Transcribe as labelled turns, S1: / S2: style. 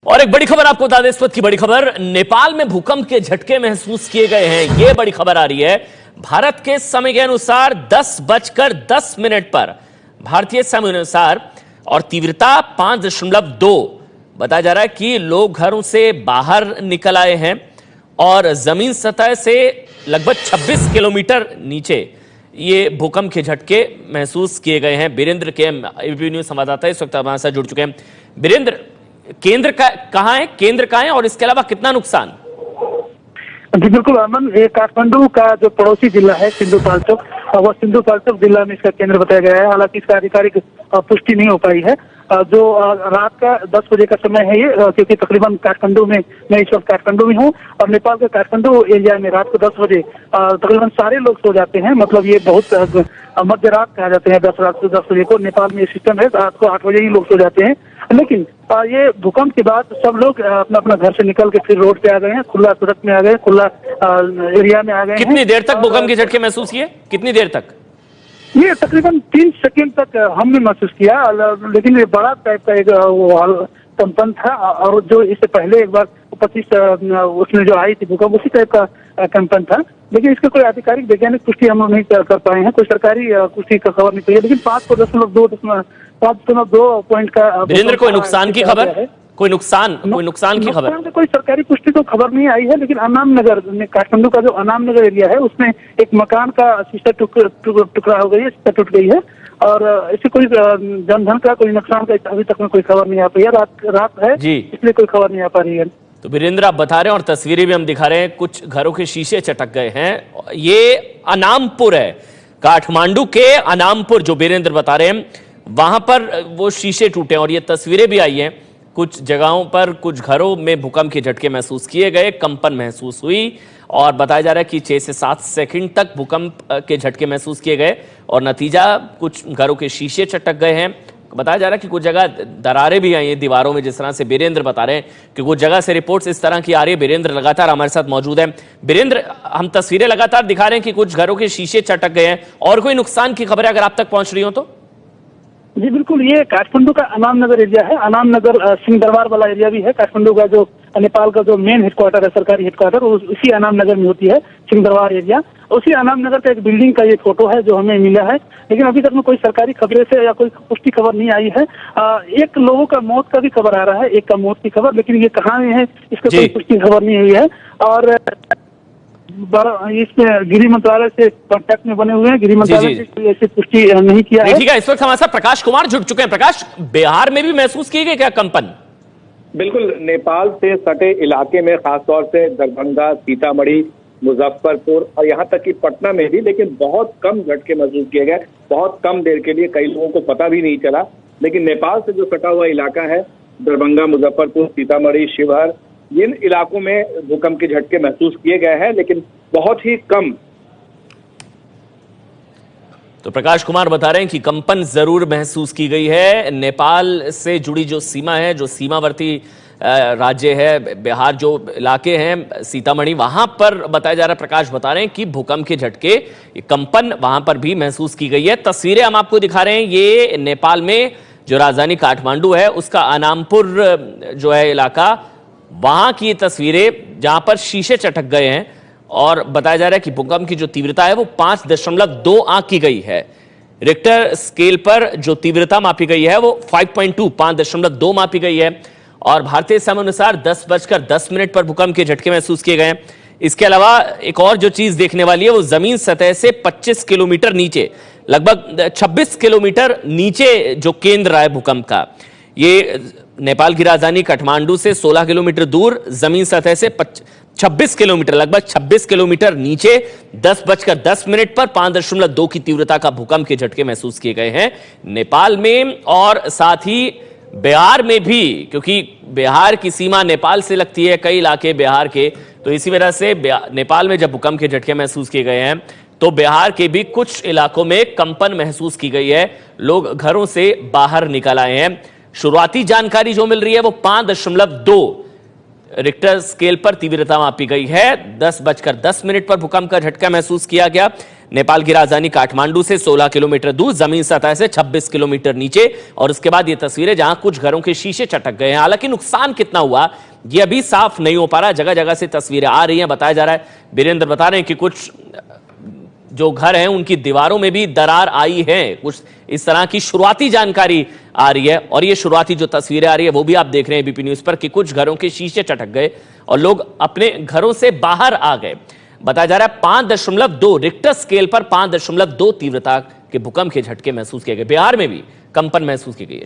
S1: और एक बड़ी खबर आपको बता दें, इस वक्त की बड़ी खबर, नेपाल में भूकंप के झटके महसूस किए गए हैं। यह बड़ी खबर आ रही है भारत के समय के अनुसार 10:10 पर भारतीय समय अनुसार, और तीव्रता 5.2। बताया जा रहा है कि लोग घरों से बाहर निकल आए हैं और जमीन सतह से लगभग 26 किलोमीटर नीचे ये भूकंप के झटके महसूस किए गए हैं। वीरेंद्र के एबीपी न्यूज संवाददाता इस वक्त हमारे साथ जुड़ चुके हैं। वीरेंद्र, केंद्र कहाँ है और इसके अलावा कितना नुकसान?
S2: जी बिल्कुल अमन, ये काठमांडू का जो पड़ोसी जिला है सिंधुपाल्चोक, वह सिंधुपाल्चोक जिला में इसका केंद्र बताया गया है। हालांकि इसका आधिकारिक पुष्टि नहीं हो पाई है। जो रात का 10 बजे का समय है ये, क्योंकि तकरीबन काठमांडू में, मैं इस वक्त काठमांडू में हूँ और नेपाल के काठमांडू एरिया में रात को 10 बजे तकरीबन सारे लोग सो जाते हैं। मतलब ये बहुत मध्य रात कहा जाते हैं, 10 बजे को नेपाल में ये सिस्टम है। रात को 8 बजे ही लोग सो जाते हैं। लेकिन ये भूकंप के बाद सब लोग अपना अपना घर से निकल के फिर रोड पे आ गए हैं, खुला सड़क में आ गए, खुला एरिया में आ गए।
S1: कितनी देर तक भूकंप के झटके महसूस किए? कितनी देर तक?
S2: ये तकरीबन 3 सेकंड तक हमने महसूस किया, लेकिन ये बड़ा टाइप का एक कंपन था। और जो इससे पहले एक बार 25 उसमें जो आई थी भूकंप, उसी टाइप का कंपन था। लेकिन इसके कोई आधिकारिक वैज्ञानिक पुष्टि हम लोग नहीं कर पाए हैं, कोई सरकारी पुष्टि का खबर नहीं पाई है। लेकिन 5.2 पॉइंट का।
S1: वीरेंद्र, कोई नुकसान की खबर? कोई नुकसान की खबर?
S2: कोई सरकारी पुष्टि तो खबर नहीं आई है। लेकिन अनाम नगर में, काठमांडू का जो अनाम नगर एरिया है, उसमें एक मकान का शीशा टुकड़ा हो गई है, शीशा टूट गई है। और इससे कोई जनधन का कोई नुकसान का अभी तक में कोई खबर नहीं आ पाई है। रात है जी, इसलिए कोई खबर नहीं आ पा रही है।
S1: तो वीरेंद्र, आप बता रहे हैं और तस्वीरें भी हम दिखा रहे हैं, कुछ घरों के शीशे चटक गए हैं। ये अनामपुर है, काठमांडू के अनामपुर जो वीरेंद्र बता रहे हैं, वहां पर वो शीशे टूटे और ये तस्वीरें भी आई हैं। कुछ जगहों पर, कुछ घरों में भूकंप के झटके महसूस किए गए, कंपन महसूस हुई और बताया जा रहा है कि 6 से 7 सेकंड तक भूकंप के झटके महसूस किए गए और नतीजा कुछ घरों के शीशे चटक गए हैं। बताया जा रहा है कि कुछ जगह दरारें भी आई हैं दीवारों में, जिस तरह से वीरेंद्र बता रहे हैं कि कुछ जगह से रिपोर्ट्स इस तरह की आ रही है। वीरेंद्र लगातार हमारे साथ मौजूद है। वीरेंद्र, हम तस्वीरें लगातार दिखा रहे हैं कि कुछ घरों के शीशे चटक गए हैं, और कोई नुकसान की खबरें अगर आप तक पहुंच रही हो तो?
S2: जी बिल्कुल, ये काठमांडू का अनाम नगर एरिया है। अनाम नगर सिंह दरबार वाला एरिया भी है। काठमांडू का जो नेपाल का जो मेन हेडक्वार्टर है, सरकारी हेडक्वार्टर, उसी अनाम नगर में होती है, सिंह दरबार एरिया। उसी अनाम नगर का एक बिल्डिंग का ये फोटो है जो हमें मिला है। लेकिन अभी तक में कोई सरकारी खबरें से या कोई पुष्टि खबर नहीं आई है। एक लोगों का मौत का भी खबर आ रहा है, एक का मौत की खबर, लेकिन ये कहाँ में है इसका कोई पुष्टि खबर नहीं हुई है। और इसमें गृह मंत्रालय से कांटेक्ट में बने हुए हैं, गृह मंत्रालय ने ऐसी पुष्टि नहीं किया है।
S1: ठीक है, इस वक्त हमारे साथ प्रकाश कुमार जुड़ चुके हैं। प्रकाश, बिहार में भी महसूस की गई क्या कंपन?
S3: बिल्कुल, नेपाल से सटे इलाके में, खासतौर से दरभंगा, सीतामढ़ी, मुजफ्फरपुर और यहाँ तक कि पटना में भी, लेकिन बहुत कम झटके महसूस किए गए, बहुत कम देर के लिए, कई लोगों को पता भी नहीं चला। लेकिन नेपाल से जो सटा हुआ इलाका है, दरभंगा, मुजफ्फरपुर, सीतामढ़ी, शिवहर, इन इलाकों में भूकंप के झटके महसूस किए गए हैं, लेकिन बहुत ही कम।
S1: तो प्रकाश कुमार बता रहे हैं कि कंपन जरूर महसूस की गई है। नेपाल से जुड़ी जो सीमा है, जो सीमावर्ती राज्य है, बिहार जो इलाके हैं, सीतामढ़ी, वहां पर बताया जा रहा है, प्रकाश बता रहे हैं कि भूकंप के झटके, कंपन वहां पर भी महसूस की गई है। तस्वीरें हम आपको दिखा रहे हैं, ये नेपाल में जो राजधानी काठमांडू है उसका अनामपुर जो है इलाका, वहां की तस्वीरें जहां पर शीशे चटक गए हैं और बताया जा रहा है कि भूकंप की जो तीव्रता है वो 5.2 आंक की गई है। रिक्टर स्केल पर जो तीव्रता मापी गई है वो 5.2 मापी गई है। और भारतीय समय अनुसार 10:10 पर भूकंप के झटके महसूस किए गए हैं। इसके अलावा एक और जो चीज देखने वाली है, वो जमीन सतह से 25 किलोमीटर नीचे, लगभग 26 किलोमीटर नीचे जो केंद्र है भूकंप का, ये नेपाल की राजधानी काठमांडू से 16 किलोमीटर दूर, जमीन सतह से 26 किलोमीटर, लगभग 26 किलोमीटर नीचे 10:10 पर 5.2 की तीव्रता का भूकंप के झटके महसूस किए गए हैं नेपाल में। और साथ ही बिहार में भी, क्योंकि बिहार की सीमा नेपाल से लगती है, कई इलाके बिहार के, तो इसी वजह से नेपाल में जब भूकंप के झटके महसूस किए गए हैं तो बिहार के भी कुछ इलाकों में कंपन महसूस की गई है। लोग घरों से बाहर निकल आए हैं। शुरुआती जानकारी जो मिल रही है वो 5.2 रिक्टर स्केल पर तीव्रता मापी गई है। 10:10 पर भूकंप का झटका महसूस किया गया। नेपाल की राजधानी काठमांडू से 16 किलोमीटर दूर, जमीन सतह से 26 किलोमीटर नीचे। और उसके बाद ये तस्वीरें जहां कुछ घरों के शीशे चटक गए हैं। हालांकि नुकसान कितना हुआ ये अभी साफ नहीं हो पा रहा। जगह जगह से तस्वीरें आ रही हैं। बताया जा रहा है, वीरेंद्र बता रहे हैं कि कुछ जो घर हैं उनकी दीवारों में भी दरार आई है। कुछ इस तरह की शुरुआती जानकारी आ रही है। और ये शुरुआती जो तस्वीरें आ रही है वो भी आप देख रहे हैं एबीपी न्यूज पर कि कुछ घरों के शीशे चटक गए और लोग अपने घरों से बाहर आ गए। बताया जा रहा है 5.2 रिक्टर स्केल पर 5.2 तीव्रता के भूकंप के झटके महसूस किए गए। बिहार में भी कंपन महसूस की गई है।